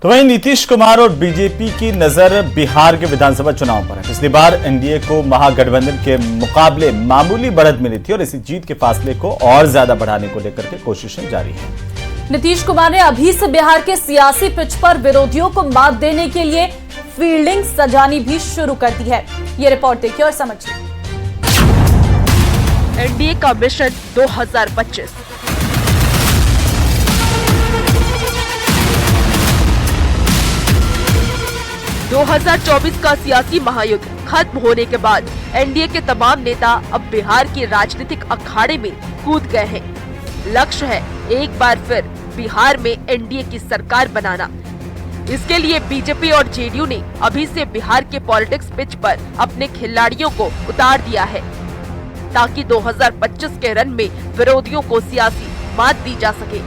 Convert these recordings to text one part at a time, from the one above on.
तो वहीं नीतीश कुमार और बीजेपी की नजर बिहार के विधानसभा चुनाव पर है। पिछली बार एनडीए को महागठबंधन के मुकाबले मामूली बढ़त मिली थी और इसी जीत के फासले को और ज्यादा बढ़ाने को लेकर के कोशिशें जारी हैं। नीतीश कुमार ने अभी से बिहार के सियासी पिच पर विरोधियों को मात देने के लिए फील्डिंग सजानी भी शुरू कर दी है। ये रिपोर्ट देखिए और समझिए। एनडीए का मिशन 2025। दो 2024 का सियासी महायुद्ध खत्म होने के बाद एनडीए के तमाम नेता अब बिहार के राजनीतिक अखाड़े में कूद गए हैं। लक्ष्य है एक बार फिर बिहार में एनडीए की सरकार बनाना। इसके लिए बीजेपी और जेडीयू ने अभी से बिहार के पॉलिटिक्स पिच पर अपने खिलाड़ियों को उतार दिया है, ताकि 2025 के रन में विरोधियों को सियासी मात दी जा सके।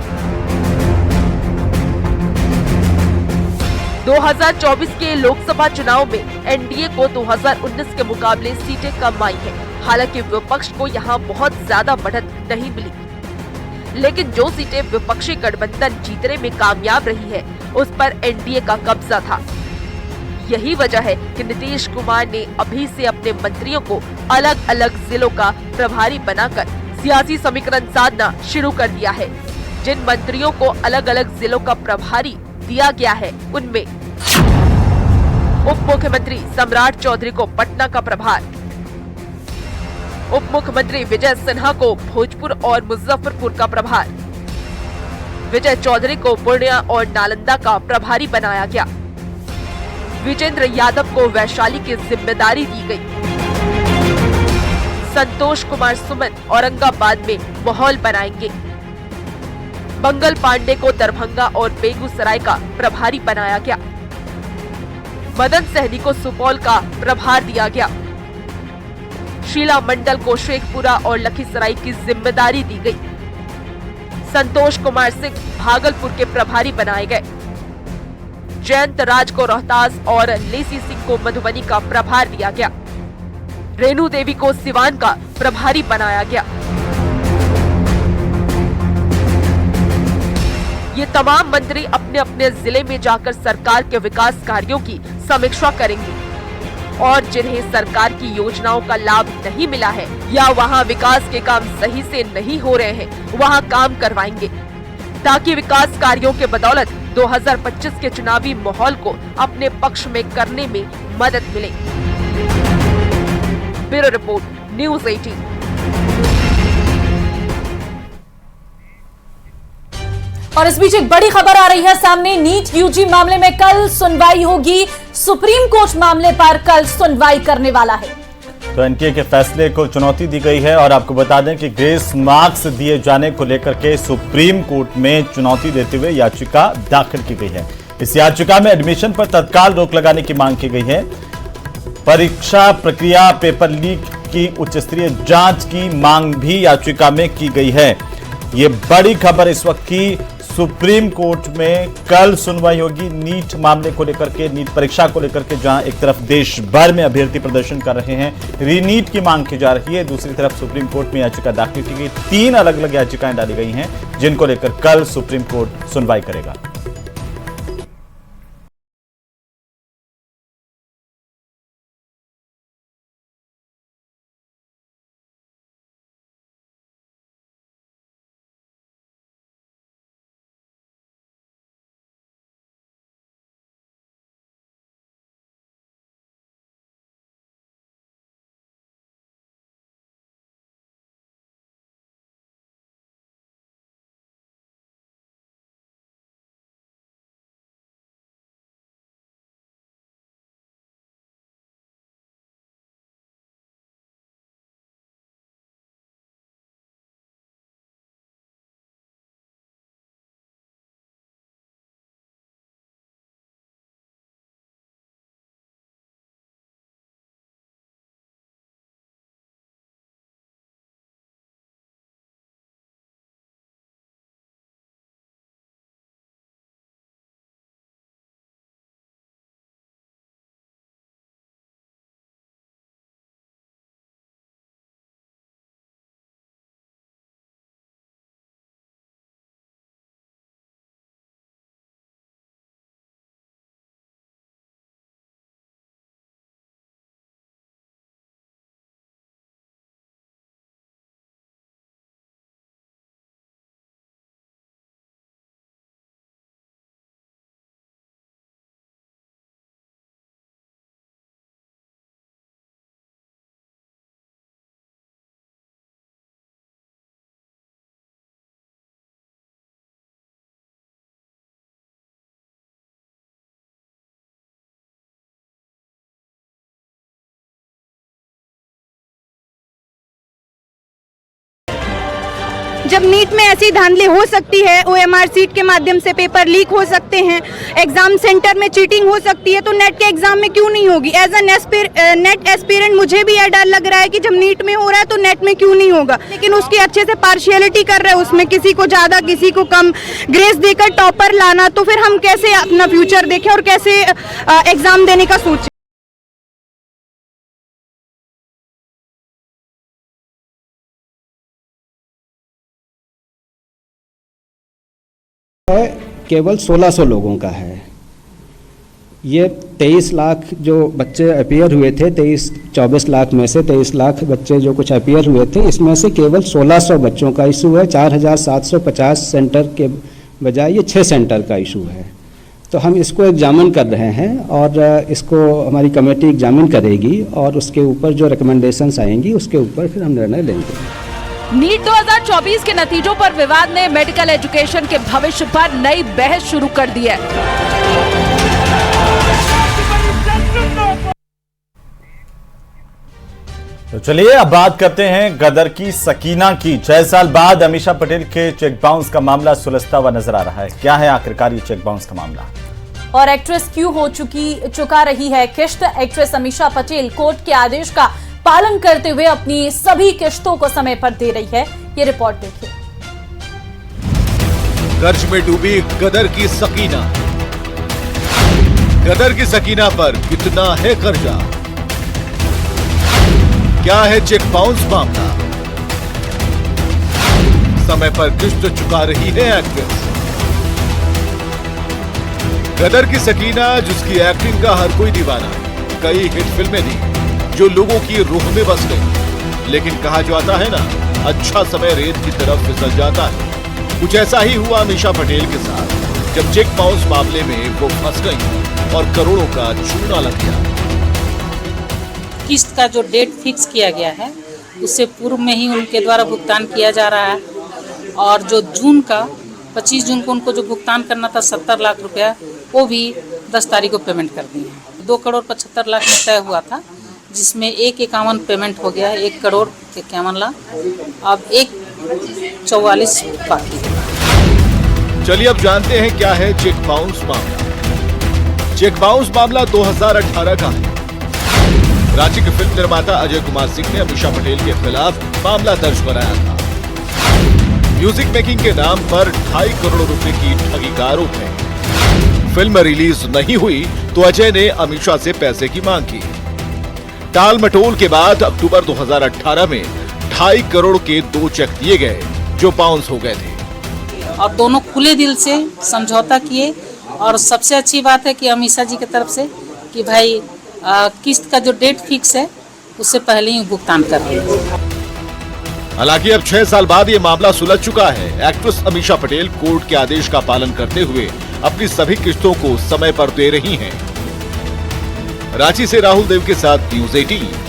2024 के लोकसभा चुनाव में एनडीए को 2019 के मुकाबले सीटें कम आई हैं। हालांकि विपक्ष को यहां बहुत ज्यादा बढ़त नहीं मिली, लेकिन जो सीटें विपक्षी गठबंधन जीतने में कामयाब रही है, उस पर एनडीए का कब्जा था। यही वजह है कि नीतीश कुमार ने अभी से अपने मंत्रियों को अलग अलग जिलों का प्रभारी बनाकर सियासी समीकरण साधना शुरू कर दिया है। जिन मंत्रियों को अलग अलग जिलों का प्रभारी दिया गया है, उनमें उप मुख्यमंत्री सम्राट चौधरी को पटना का प्रभार, उप मुख्यमंत्री विजय सिन्हा को भोजपुर और मुजफ्फरपुर का प्रभार, विजय चौधरी को पूर्णिया और नालंदा का प्रभारी बनाया गया। विजेंद्र यादव को वैशाली की जिम्मेदारी दी गई। संतोष कुमार सुमन औरंगाबाद में माहौल बनाएंगे। मंगल पांडे को दरभंगा और बेगूसराय का प्रभारी बनाया गया। मदन सहनी को सुपौल का प्रभार दिया गया। शीला मंडल को शेखपुरा और लखीसराय की जिम्मेदारी दी गई। संतोष कुमार सिंह भागलपुर के प्रभारी बनाए गए। जयंत राज को रोहतास और लेसी सिंह को मधुबनी का प्रभार दिया गया। रेणु देवी को सिवान का प्रभारी बनाया गया। ये तमाम मंत्री अपने अपने जिले में जाकर सरकार के विकास कार्यों की समीक्षा करेंगे और जिन्हें सरकार की योजनाओं का लाभ नहीं मिला है या वहां विकास के काम सही से नहीं हो रहे हैं, वहां काम करवाएंगे, ताकि विकास कार्यों के बदौलत 2025 के चुनावी माहौल को अपने पक्ष में करने में मदद मिले। Bureau report, news 18। और इस बीच एक बड़ी खबर आ रही है सामने। नीट यूजी मामले में कल सुनवाई होगी। सुप्रीम कोर्ट मामले पर कल सुनवाई करने वाला है। तो एनडीए के फैसले को चुनौती दी गई है और आपको बता दें कि ग्रेस मार्क्स दिए जाने को लेकर के सुप्रीम कोर्ट में चुनौती देते हुए याचिका दाखिल की गई है। इस याचिका में एडमिशन पर तत्काल रोक लगाने की मांग की गई है। परीक्षा प्रक्रिया, पेपर लीक की उच्च स्तरीय जांच की मांग भी याचिका में की गई है। ये बड़ी खबर इस वक्त की। सुप्रीम कोर्ट में कल सुनवाई होगी नीट मामले को लेकर के, नीट परीक्षा को लेकर के, जहां एक तरफ देश भर में अभ्यर्थी प्रदर्शन कर रहे हैं, रीनीट की मांग की जा रही है, दूसरी तरफ सुप्रीम कोर्ट में याचिका दाखिल की गई। 3 अलग अलग याचिकाएं डाली गई हैं, जिनको लेकर कल सुप्रीम कोर्ट सुनवाई करेगा। जब नीट में ऐसी धांधली हो सकती है, OMR सीट के माध्यम से पेपर लीक हो सकते हैं, एग्जाम सेंटर में चीटिंग हो सकती है, तो नेट के एग्जाम में क्यों नहीं होगी? एज अ नेट एस्पिरेंट मुझे भी यह डर लग रहा है कि जब नीट में हो रहा है तो नेट में क्यों नहीं होगा। लेकिन उसकी अच्छे से पार्शियलिटी कर रहे हैं, उसमें किसी को ज़्यादा किसी को कम ग्रेस देकर टॉपर लाना, तो फिर हम कैसे अपना फ्यूचर देखें और कैसे एग्जाम देने का सोचें। केवल 1600 लोगों का है। ये 23 लाख जो बच्चे अपीयर हुए थे, 24 लाख में से 23 लाख बच्चे जो कुछ अपीयर हुए थे, इसमें से केवल 1600 बच्चों का इशू है। 4750 सेंटर के बजाय ये 6 सेंटर का इशू है। तो हम इसको एग्जामिन कर रहे हैं और इसको हमारी कमेटी एग्जामिन करेगी और उसके ऊपर जो रिकमेंडेशंस आएंगी उसके ऊपर फिर हम निर्णय लेंगे। नीट 2024 के नतीजों पर विवाद ने मेडिकल एजुकेशन के भविष्य पर नई बहस शुरू कर दी है। तो चलिए अब बात करते हैं गदर की सकीना की। 6 साल बाद अमीषा पटेल के चेक बाउंस का मामला सुलझता हुआ नजर आ रहा है। क्या है आखिरकार ये चेक बाउंस का मामला और एक्ट्रेस क्यों हो चुका रही है किश्त? एक्ट्रेस अमीषा पटेल कोर्ट के आदेश का पालन करते हुए अपनी सभी किश्तों को समय पर दे रही है। ये रिपोर्ट देखिए। कर्ज में डूबी गदर की सकीना। गदर की सकीना पर कितना है कर्जा? क्या है चेक बाउंस मामला? समय पर किश्त चुका रही है एक्ट्रेस। गदर की सकीना जिसकी एक्टिंग का हर कोई दीवाना, कई हिट फिल्में दी जो लोगों की रूह में बस गई। लेकिन कहा जाता है ना, अच्छा समय रेत की तरफ फिसल जाता है। कुछ ऐसा ही हुआ अमीषा पटेल के साथ, जब चेक बाउंस मामले में वो फंस गई और करोड़ों का चूना लग गया। किस्त का जो डेट फिक्स किया गया है उससे पूर्व में ही उनके द्वारा भुगतान किया जा रहा है और जो जून का 25 जून को उनको जो भुगतान करना था 70 लाख रुपया, वो भी 10 तारीख को पेमेंट कर दिए हैं। 2 करोड़ 75 लाख में तय हुआ था, जिसमें 151 पेमेंट हो गया है, 1 करोड़ 51 लाख, अब 144 बाकी है। चलिए अब जानते हैं क्या है चेक बाउंस मामला। चेक बाउंस मामला 2018 का है। रांची के फिल्म निर्माता अजय कुमार सिंह ने अमीषा पटेल के खिलाफ मामला दर्ज कराया था। म्यूजिक मेकिंग के नाम पर 2.5 करोड़ रुपए की ठगी का आरोप है। फिल्म रिलीज नहीं हुई तो अजय ने अमीषा से पैसे की मांग की। टाल मटोल के बाद अक्टूबर 2018 में 2.5 करोड़ के 2 चेक दिए गए जो बाउंस हो गए थे। और दोनों खुले दिल से समझौता किए और सबसे अच्छी बात है कि अमीषा जी की तरफ से कि भाई किस्त का जो डेट फिक्स है उससे पहले ही भुगतान कर रहे हैं। हालांकि अब 6 साल बाद ये मामला सुलझ चुका है। एक्ट्रेस अमीषा पटेल कोर्ट के आदेश का पालन करते हुए अपनी सभी किस्तों को समय पर दे रही हैं। रांची से राहुल देव के साथ न्यूज़ 18।